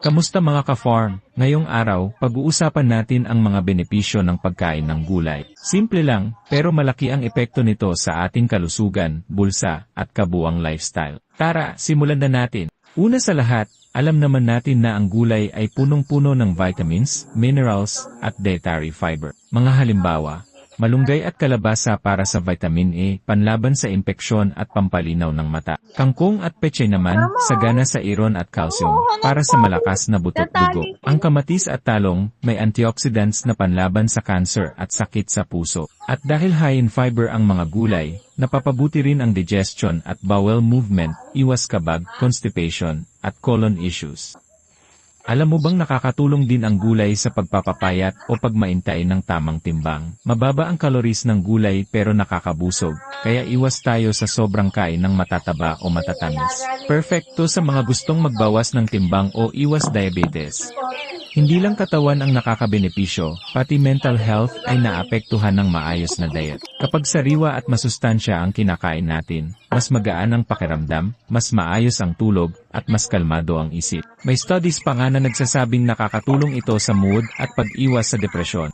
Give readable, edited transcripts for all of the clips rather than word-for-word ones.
Kamusta mga ka-farm? Ngayong araw, pag-uusapan natin ang mga benepisyo ng pagkain ng gulay. Simple lang, pero malaki ang epekto nito sa ating kalusugan, bulsa, at kabuuang lifestyle. Tara, simulan na natin. Una sa lahat, alam naman natin na ang gulay ay punong-puno ng vitamins, minerals, at dietary fiber. Mga halimbawa, malunggay at kalabasa para sa vitamin A, panlaban sa impeksyon at pampalinaw ng mata. Kangkong at pechay naman, sagana sa iron at calcium, para sa malakas na butot-dugo. Ang kamatis at talong, may antioxidants na panlaban sa cancer at sakit sa puso. At dahil high in fiber ang mga gulay, napapabuti rin ang digestion at bowel movement, iwas kabag, constipation, at colon issues. Alam mo bang nakakatulong din ang gulay sa pagpapapayat o pagmaintay ng tamang timbang? Mababa ang calories ng gulay pero nakakabusog, kaya iwas tayo sa sobrang kain ng matataba o matatamis. Perfecto sa mga gustong magbawas ng timbang o iwas diabetes. Hindi lang katawan ang nakakabenepisyo, pati mental health ay naapektuhan ng maayos na diet. Kapag sariwa at masustansya ang kinakain natin, mas magaan ang pakiramdam, mas maayos ang tulog, at mas kalmado ang isip. May studies pa nga na nagsasabing nakakatulong ito sa mood at pag-iwas sa depresyon.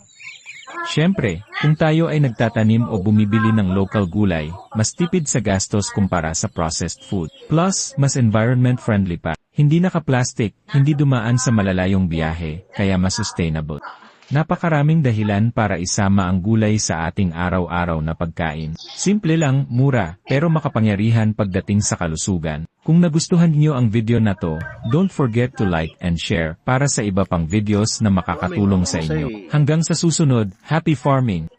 Siyempre, kung tayo ay nagtatanim o bumibili ng local gulay, mas tipid sa gastos kumpara sa processed food. Plus, mas environment-friendly pa. Hindi naka-plastic, hindi dumaan sa malalayong biyahe, kaya mas sustainable. Napakaraming dahilan para isama ang gulay sa ating araw-araw na pagkain. Simple lang, mura, pero makapangyarihan pagdating sa kalusugan. Kung nagustuhan niyo ang video na to, don't forget to like and share para sa iba pang videos na makakatulong sa inyo. Hanggang sa susunod, happy farming!